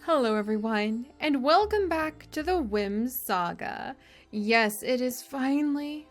Hello everyone, and welcome back to the Whims saga. Yes, it is finally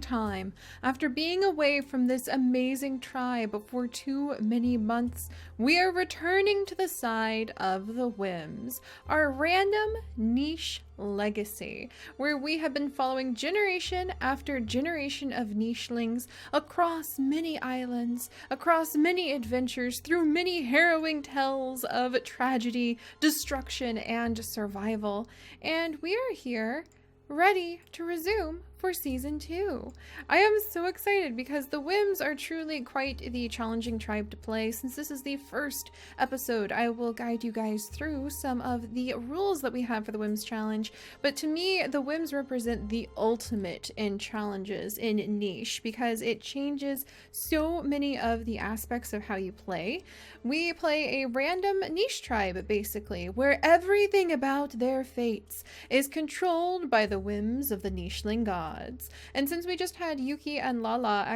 time. After being away from this amazing tribe for too many months, we are returning to the side of the Whims, our random niche legacy, where we have been following generation after generation of nichelings across many islands, across many adventures, through many harrowing tales of tragedy, destruction, and survival. And we are here, ready to resume for season 2. I am so excited because the Whims are truly quite the challenging tribe to play. Since this is the first episode, I will guide you guys through some of the rules that we have for the Whims challenge. But to me, the Whims represent the ultimate in challenges in niche because it changes so many of the aspects of how you play. We play a random niche tribe, basically, where everything about their fates is controlled by the whims of the nicheling gods. And since we just had Yuki and Lala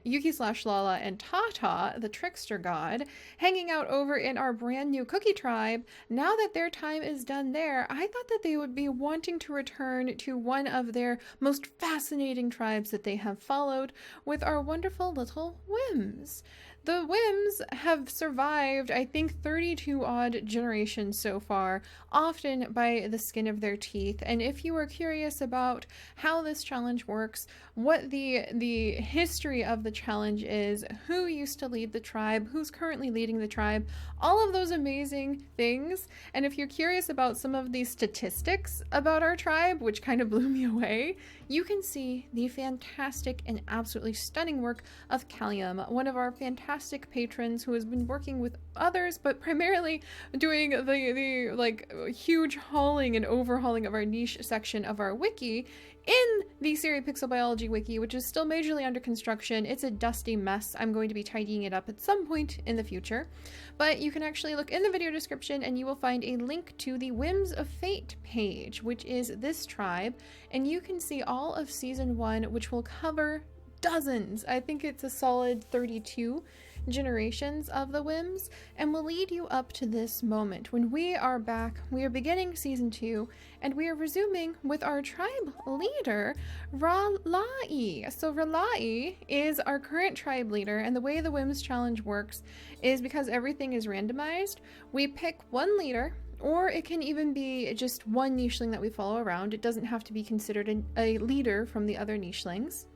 Yuki/Lala and Tata, the trickster god, hanging out over in our brand new cookie tribe, now that their time is done there, I thought that they would be wanting to return to one of their most fascinating tribes that they have followed with our wonderful little Whims. The Whims have survived, I think, 32 odd generations so far, often by the skin of their teeth. And if you are curious about how this challenge works, what the history of the challenge is, who used to lead the tribe, who's currently leading the tribe, all of those amazing things. And if you're curious about some of the statistics about our tribe, which kind of blew me away, you can see the fantastic and absolutely stunning work of Callium, one of our fantastic patrons who has been working with others, but primarily doing the huge hauling and overhauling of our niche section of our wiki in the Seri Pixel Biology wiki, which is still majorly under construction. It's a dusty mess. I'm going to be tidying it up at some point in the future. But you can actually look in the video description and you will find a link to the Whims of Fate page, which is this tribe. And you can see all of season 1, which will cover dozens. I think it's a solid 32 generations of the Whims, and will lead you up to this moment when we are back. We are beginning season 2, and we are resuming with our tribe leader, Ralai. So Ralai is our current tribe leader, and the way the Whims challenge works is because everything is randomized, we pick one leader, or it can even be just one nicheling that we follow around. It doesn't have to be considered a leader from the other nichelings.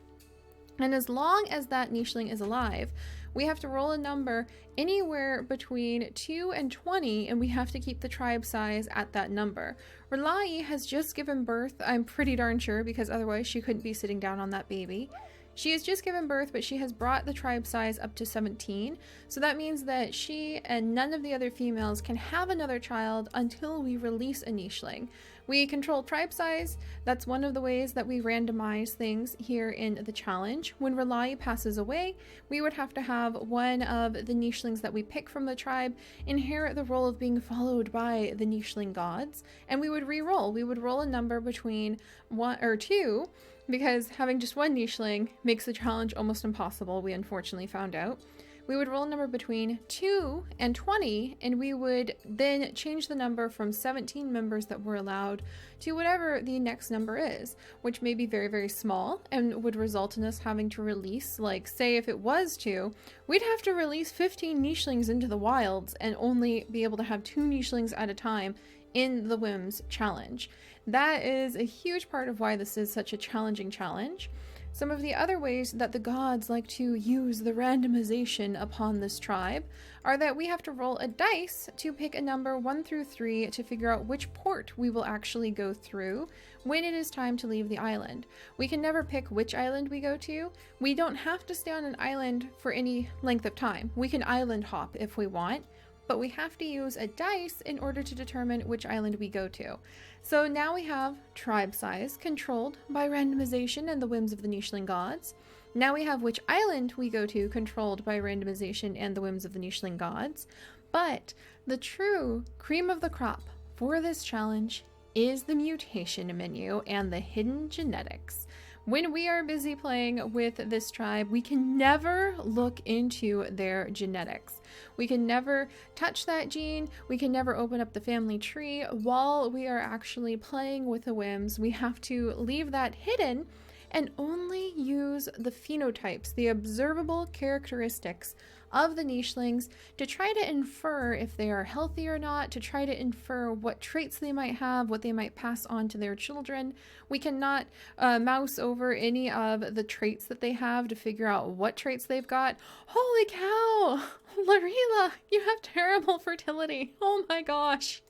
And as long as that nicheling is alive, we have to roll a number anywhere between 2 and 20, and we have to keep the tribe size at that number. Ralai has just given birth, I'm pretty darn sure, because otherwise she couldn't be sitting down on that baby. She has just given birth, but she has brought the tribe size up to 17. So that means that she and none of the other females can have another child until we release a nicheling. We control tribe size. That's one of the ways that we randomize things here in the challenge. When Ralai passes away, we would have to have one of the nichelings that we pick from the tribe inherit the role of being followed by the nicheling gods, and we would re-roll. We would roll a number between 1 or 2, because having just one nicheling makes the challenge almost impossible, we unfortunately found out. We would roll a number between 2 and 20, and we would then change the number from 17 members that were allowed to whatever the next number is, which may be very, very small and would result in us having to release, like, say if it was 2, we'd have to release 15 nichelings into the wilds and only be able to have 2 nichelings at a time in the Whims challenge. That is a huge part of why this is such a challenging challenge. Some of the other ways that the gods like to use the randomization upon this tribe are that we have to roll a dice to pick a number 1 through 3 to figure out which port we will actually go through when it is time to leave the island. We can never pick which island we go to. We don't have to stay on an island for any length of time. We can island hop if we want, but we have to use a dice in order to determine which island we go to. So now we have tribe size controlled by randomization and the whims of the nicheling gods. Now we have which island we go to controlled by randomization and the whims of the nicheling gods. But the true cream of the crop for this challenge is the mutation menu and the hidden genetics. When we are busy playing with this tribe, we can never look into their genetics. We can never touch that gene. We can never open up the family tree while we are actually playing with the Whims. We have to leave that hidden and only use the phenotypes, the observable characteristics of the nichelings to try to infer if they are healthy or not, to try to infer what traits they might have, what they might pass on to their children. We cannot mouse over any of the traits that they have to figure out what traits they've got. Holy cow! Larila, you have terrible fertility. Oh my gosh.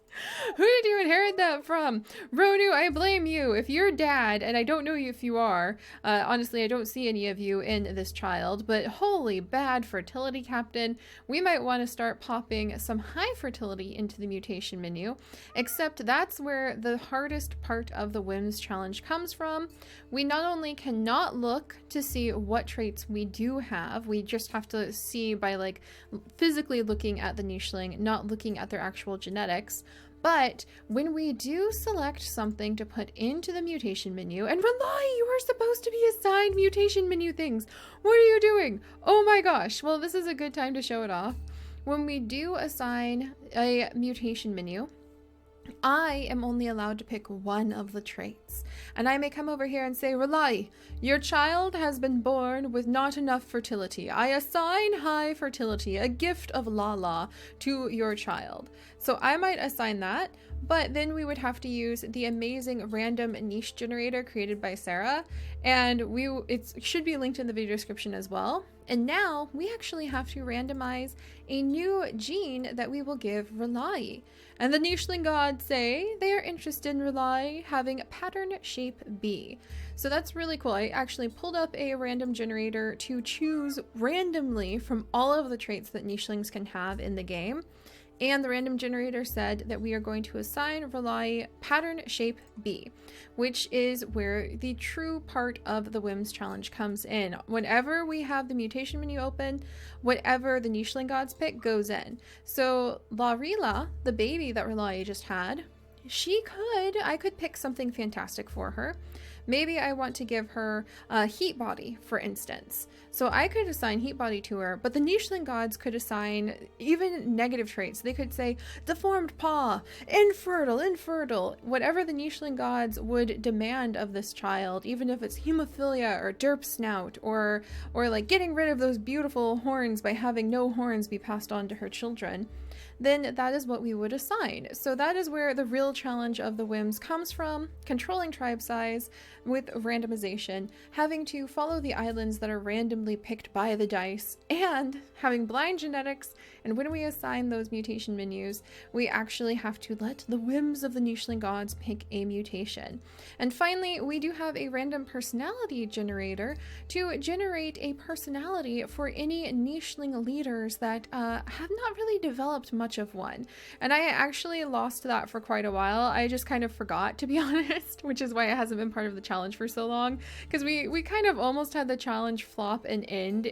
Who did you inherit that from? Ronu, I blame you. If you're dad, and I don't know if you are, honestly, I don't see any of you in this child, but holy bad fertility, Captain. We might want to start popping some high fertility into the mutation menu, except that's where the hardest part of the Whims challenge comes from. We not only cannot look to see what traits we do have, we just have to see by like physically looking at the nicheling, not looking at their actual genetics. But when we do select something to put into the mutation menu, and Rely, you are supposed to be assigned mutation menu things. What are you doing? Oh my gosh. Well, this is a good time to show it off. When we do assign a mutation menu, I am only allowed to pick one of the traits. And I may come over here and say, Rely, your child has been born with not enough fertility. I assign high fertility, a gift of Lala, to your child. So I might assign that, but then we would have to use the amazing random niche generator created by Sarah. And it should be linked in the video description as well. And now we actually have to randomize a new gene that we will give Rely. And the nicheling gods say they are interested in Rely having pattern shape B. So that's really cool. I actually pulled up a random generator to choose randomly from all of the traits that nichelings can have in the game. And the random generator said that we are going to assign Rely pattern shape B, which is where the true part of the Whims challenge comes in. Whenever we have the mutation menu open, whatever the nicheling gods pick goes in. So Larila, the baby that Rely just had, I could pick something fantastic for her. Maybe I want to give her a heat body, for instance. So I could assign heat body to her, but the nicheling gods could assign even negative traits. They could say deformed paw, infertile, whatever the nicheling gods would demand of this child, even if it's hemophilia or derp snout or like getting rid of those beautiful horns by having no horns be passed on to her children. Then that is what we would assign. So that is where the real challenge of the Whims comes from, controlling tribe size with randomization, having to follow the islands that are randomly picked by the dice, and having blind genetics. And when we assign those mutation menus, we actually have to let the Whims of the nicheling gods pick a mutation. And finally, we do have a random personality generator to generate a personality for any nicheling leaders that have not really developed much of one. And I actually lost that for quite a while. I just kind of forgot, to be honest, which is why it hasn't been part of the challenge for so long, because we kind of almost had the challenge flop and end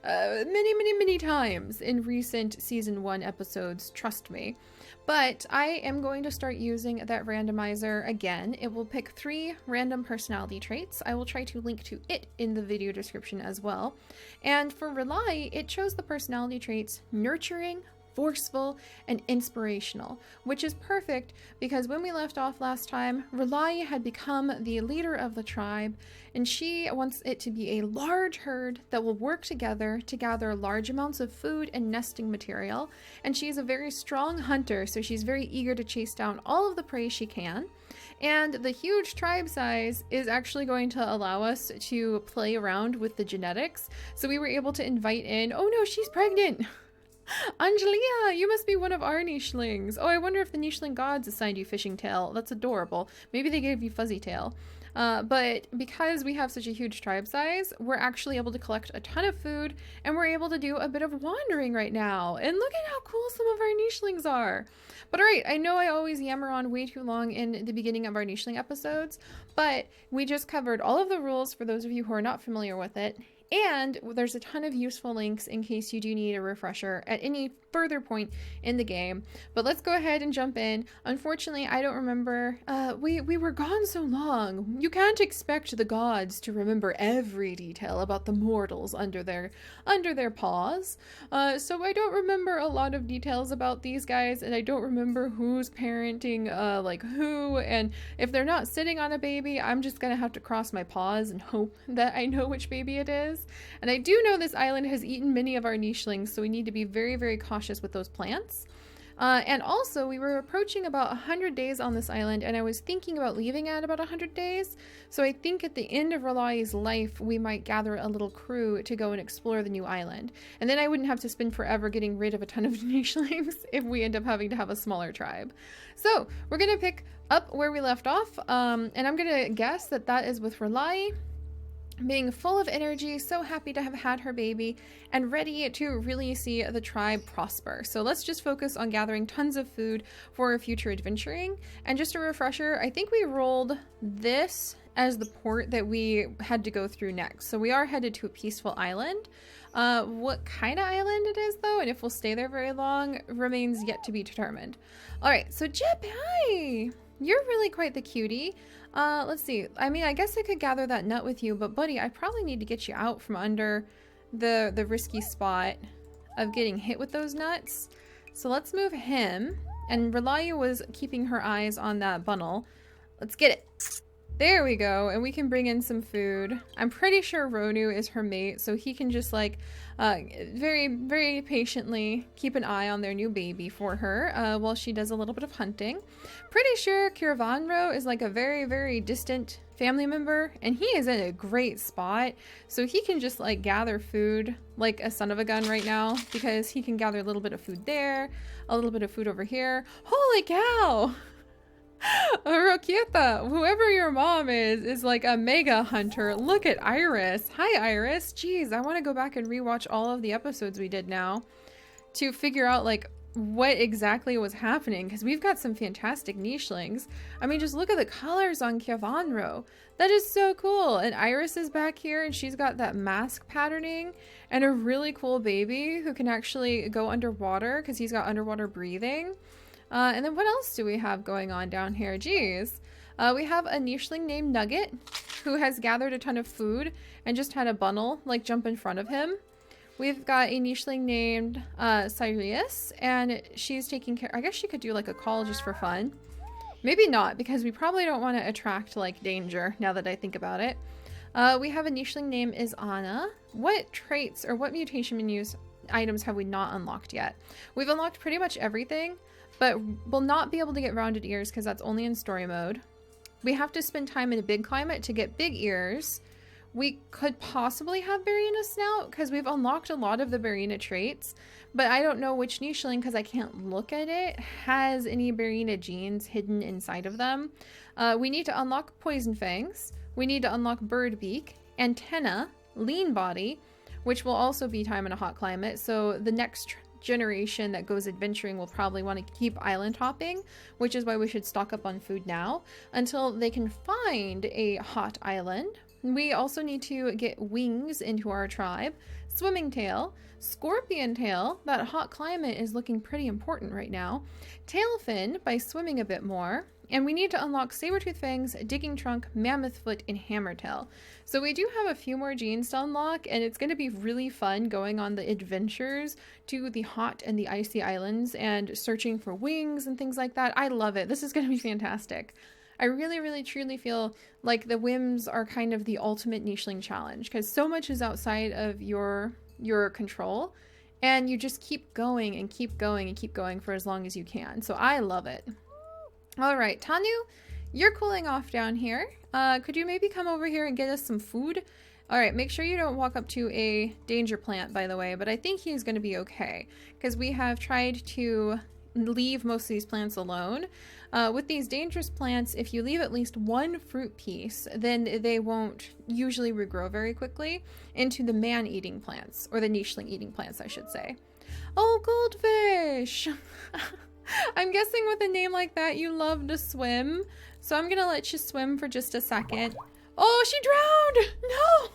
many times in recent season 1 episodes, trust me. But I am going to start using that randomizer again. It will pick 3 random personality traits. I will try to link to it in the video description as well. And for Rely, it chose the personality traits nurturing, forceful, and inspirational, which is perfect because when we left off last time, Rely had become the leader of the tribe, and she wants it to be a large herd that will work together to gather large amounts of food and nesting material. And she's a very strong hunter, so she's very eager to chase down all of the prey she can. And the huge tribe size is actually going to allow us to play around with the genetics. So we were able to invite in, oh no, she's pregnant! Angelia, you must be one of our nichelings. Oh, I wonder if the nicheling gods assigned you fishing tail. That's adorable. Maybe they gave you fuzzy tail. But because we have such a huge tribe size, we're actually able to collect a ton of food, and we're able to do a bit of wandering right now. And look at how cool some of our nichelings are. But all right, I know I always yammer on way too long in the beginning of our nicheling episodes, but we just covered all of the rules for those of you who are not familiar with it. And there's a ton of useful links in case you do need a refresher at any further point in the game. But let's go ahead and jump in. Unfortunately, I don't remember. We were gone so long. You can't expect the gods to remember every detail about the mortals under their paws. So I don't remember a lot of details about these guys, and I don't remember who's parenting like who. And if they're not sitting on a baby, I'm just gonna have to cross my paws and hope that I know which baby it is. And I do know this island has eaten many of our nichelings, so we need to be very, very cautious with those plants. And also, we were approaching about 100 days on this island, and I was thinking about leaving at about 100 days. So I think at the end of R'lyeh's life, we might gather a little crew to go and explore the new island. And then I wouldn't have to spend forever getting rid of a ton of nichelings if we end up having to have a smaller tribe. So we're going to pick up where we left off, and I'm going to guess that that is with R'lyeh being full of energy, so happy to have had her baby, and ready to really see the tribe prosper. So let's just focus on gathering tons of food for future adventuring. And just a refresher, I think we rolled this as the port that we had to go through next. So we are headed to a peaceful island. What kind of island it is, though, and if we'll stay there very long, remains yet to be determined. All right, so Jip, hi! You're really quite the cutie. Let's see. I mean, I guess I could gather that nut with you, but buddy, I probably need to get you out from under the risky spot of getting hit with those nuts. So let's move him. And R'lyeh was keeping her eyes on that bundle. Let's get it. There we go. And we can bring in some food. I'm pretty sure Ronu is her mate, so he can just like very, very patiently keep an eye on their new baby for her while she does a little bit of hunting. Pretty sure Kirvanro is like a very, very distant family member, and he is in a great spot, so he can just like gather food like a son of a gun right now, because he can gather a little bit of food there, a little bit of food over here. Holy cow! Roquieta, whoever your mom is like a mega hunter. Look at Iris. Hi, Iris. Jeez, I want to go back and rewatch all of the episodes we did now to figure out like what exactly was happening, because we've got some fantastic nichelings. I mean, just look at the colors on Kyavanro. That is so cool. And Iris is back here, and she's got that mask patterning and a really cool baby who can actually go underwater because he's got underwater breathing. And then what else do we have going on down here? Geez. We have a nicheling named Nugget who has gathered a ton of food and just had a bundle like jump in front of him. We've got a nicheling named Sirius, and she's taking care. I guess she could do like a call just for fun. Maybe not, because we probably don't want to attract like danger now that I think about it. We have a nicheling named is Anna. What traits or what mutation menus items have we not unlocked yet? We've unlocked pretty much everything, but we'll not be able to get rounded ears because that's only in story mode. We have to spend time in a big climate to get big ears. We could possibly have Barina Snout because we've unlocked a lot of the Barina traits, but I don't know which nicheling, because I can't look at it, has any Barina genes hidden inside of them. We need to unlock Poison Fangs. We need to unlock Bird Beak, Antenna, Lean Body, which will also be time in a hot climate. So the next generation that goes adventuring will probably want to keep island hopping, which is why we should stock up on food now until they can find a hot island. We also need to get Wings into our tribe, Swimming Tail, Scorpion Tail. That hot climate is looking pretty important right now. Tailfin by swimming a bit more. And we need to unlock Sabertooth Fangs, Digging Trunk, Mammoth Foot, and Hammertail. So we do have a few more genes to unlock, and it's going to be really fun going on the adventures to the hot and the icy islands and searching for wings and things like that. I love it. This is going to be fantastic. I really, really, truly feel like the Whims are kind of the ultimate nicheling challenge, because so much is outside of your control, and you just keep going and keep going and keep going for as long as you can. So I love it. All right, Tanu, you're cooling off down here. Could you maybe come over here and get us some food? All right, make sure you don't walk up to a danger plant, by the way, but I think he's going to be okay, because we have tried to leave most of these plants alone. With these dangerous plants, if you leave at least one fruit piece, then they won't usually regrow very quickly into the man-eating plants, or the nicheling eating plants, I should say. Oh, goldfish! I'm guessing with a name like that, you love to swim, so I'm gonna let you swim for just a second. Oh, she drowned! No!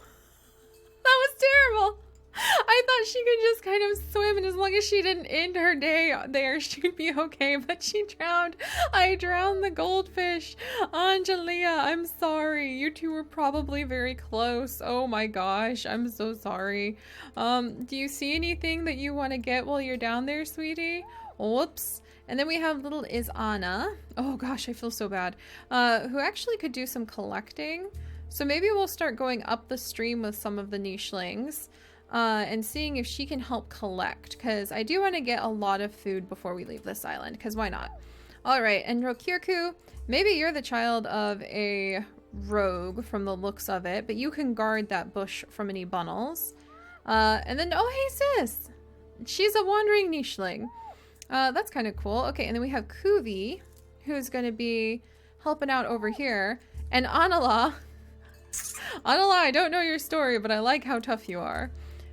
was terrible. I thought she could just kind of swim, and as long as she didn't end her day there, she'd be okay, but she drowned. I drowned the goldfish. Angelia, I'm sorry. You two were probably very close. Oh my gosh, I'm so sorry. Do you see anything that you want to get while you're down there, sweetie? Whoops. And then we have little Isana. Oh gosh, I feel so bad. Who actually could do some collecting. So maybe we'll start going up the stream with some of the nichelings. And seeing if she can help collect, because I do want to get a lot of food before we leave this island, because why not? Alright, and Rokirku, maybe you're the child of a rogue from the looks of it, but you can guard that bush from any bunnels. And then, oh hey sis! She's a wandering nicheling. That's kind of cool. Okay, and then we have Kuvi, who's going to be helping out over here. And Anala. Anala, I don't know your story, but I like how tough you are.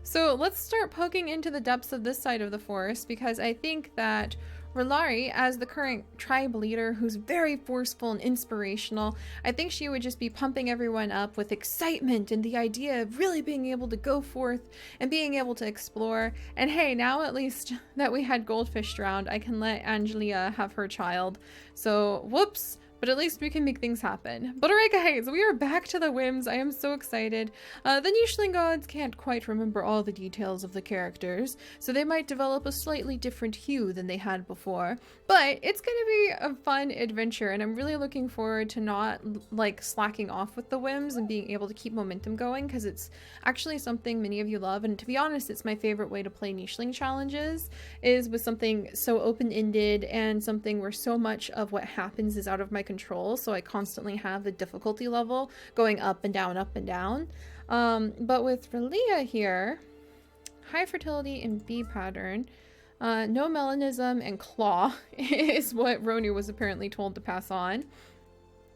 So let's start poking into the depths of this side of the forest, because I think that Rolari, as the current tribe leader who's very forceful and inspirational, I think she would just be pumping everyone up with excitement and the idea of really being able to go forth and being able to explore. And hey, now at least that we had goldfish drowned, I can let Angelia have her child. So, whoops. But at least we can make things happen. But alright guys, we are back to the Whims. I am so excited. The nicheling gods can't quite remember all the details of the characters, so they might develop a slightly different hue than they had before. But it's gonna be a fun adventure, and I'm really looking forward to not like slacking off with the Whims and being able to keep momentum going, because it's actually something many of you love, and to be honest, it's my favorite way to play nicheling challenges, is with something so open-ended and something where so much of what happens is out of my control, so I constantly have the difficulty level going up and down, up and down. But with Relia here, high fertility and bee pattern, no melanism and claw is what Ronu was apparently told to pass on.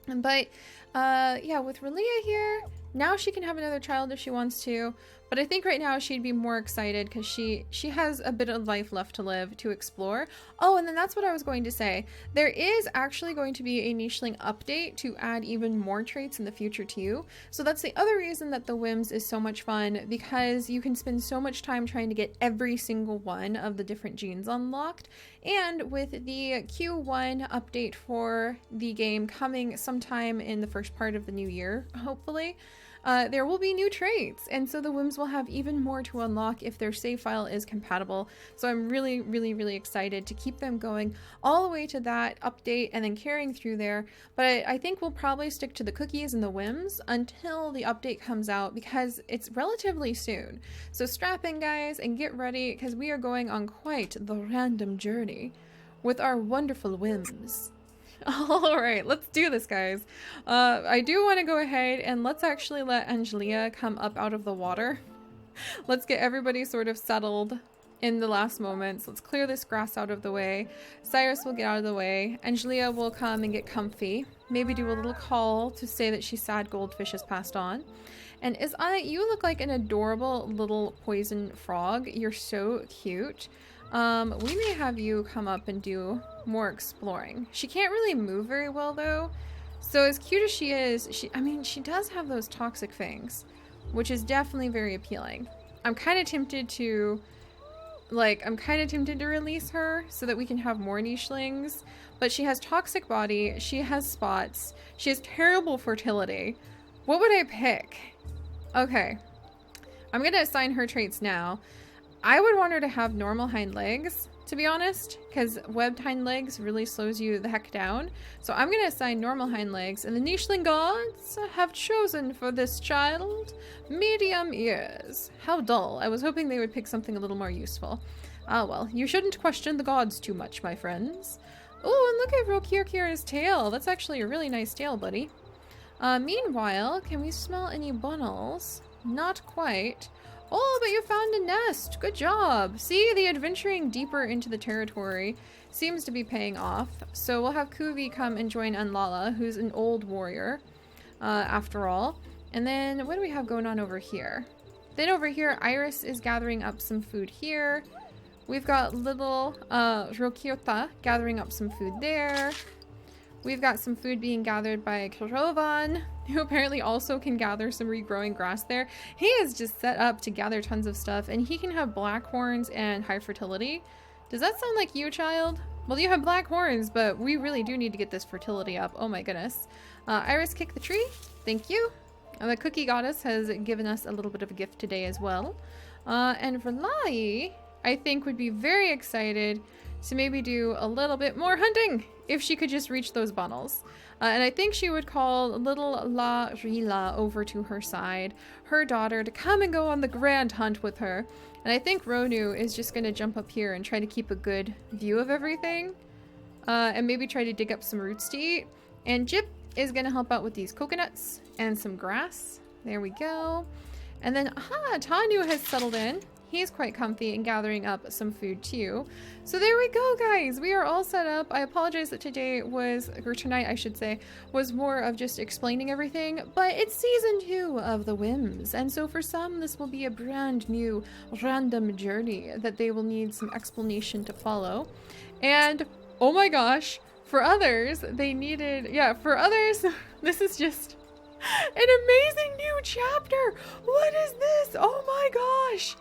But yeah, with Relia here, now she can have another child if she wants to, but I think right now she'd be more excited because she has a bit of life left to live, to explore. Oh, and then that's what I was going to say. There is actually going to be a nicheling update to add even more traits in the future too. So that's the other reason that the Whims is so much fun, because you can spend so much time trying to get every single one of the different genes unlocked. And with the Q1 update for the game coming sometime in the first part of the new year, hopefully, there will be new traits, and so the Whims will have even more to unlock if their save file is compatible. So I'm really, really, really excited to keep them going all the way to that update and then carrying through there. But I think we'll probably stick to the cookies and the Whims until the update comes out, because it's relatively soon. So strap in, guys, and get ready, because we are going on quite the random journey with our wonderful Whims. Alright, let's do this, guys. I do want to go ahead and let's actually let Angelia come up out of the water. Let's get everybody sort of settled in the last moments. Let's clear this grass out of the way. Cyrus will get out of the way. Angelia will come and get comfy. Maybe do a little call to say that she's sad goldfish has passed on. And Isana, you look like an adorable little poison frog. You're so cute. We may have you come up and do more exploring. She can't really move very well though, so as cute as she is, she does have those toxic fangs, which is definitely very appealing. I'm kind of tempted to release her so that we can have more nichelings, but she has toxic body, she has spots, she has terrible fertility. What would I pick? Okay, I'm gonna assign her traits now. I would want her to have normal hind legs, to be honest, because webbed hind legs really slows you the heck down. So I'm going to assign normal hind legs, and the nicheling gods have chosen for this child medium ears. How dull. I was hoping they would pick something a little more useful. Ah well, you shouldn't question the gods too much, my friends. Oh, and look at Rokirkir's tail. That's actually a really nice tail, buddy. Meanwhile, can we smell any bunnels? Not quite. Oh, but you found a nest. Good job. See, the adventuring deeper into the territory seems to be paying off. So we'll have Kuvi come and join Anlala, who's an old warrior, after all. And then what do we have going on over here? Then over here, Iris is gathering up some food here. We've got little Rokiota gathering up some food there. We've got some food being gathered by Krovan, who apparently also can gather some regrowing grass there. He is just set up to gather tons of stuff, and he can have black horns and high fertility. Does that sound like you, child? Well, you have black horns, but we really do need to get this fertility up. Oh my goodness. Iris, kick the tree. Thank you. The cookie goddess has given us a little bit of a gift today as well. And Verlai, I think, would be very excited to maybe do a little bit more hunting if she could just reach those funnels. And I think she would call little La Rila over to her side, her daughter, to come and go on the grand hunt with her. And I think Ronu is just going to jump up here and try to keep a good view of everything. And maybe try to dig up some roots to eat. And Jip is going to help out with these coconuts and some grass. There we go. And then, Tanu has settled in. He's quite comfy and gathering up some food too. So there we go, guys. We are all set up. I apologize that today was, or tonight I should say, was more of just explaining everything, but it's season 2 of the Whims. And so for some, this will be a brand new random journey that they will need some explanation to follow. And oh my gosh, for others, they needed, for others, this is just an amazing new chapter. What is this? Oh my gosh.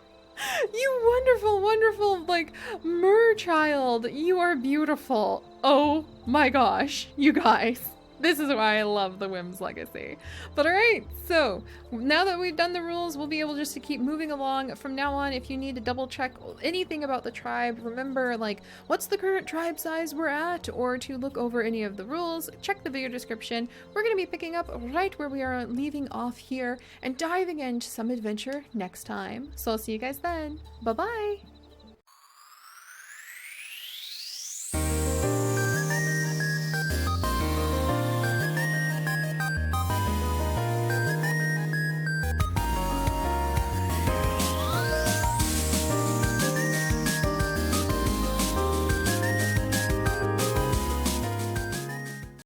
You wonderful, wonderful, like, mer child. You are beautiful. Oh my gosh, you guys. This is why I love the Whims legacy. But alright, so now that we've done the rules, we'll be able just to keep moving along. From now on, if you need to double check anything about the tribe, remember, like, what's the current tribe size we're at, or to look over any of the rules, check the video description. We're going to be picking up right where we are leaving off here and diving into some adventure next time. So I'll see you guys then. Bye-bye!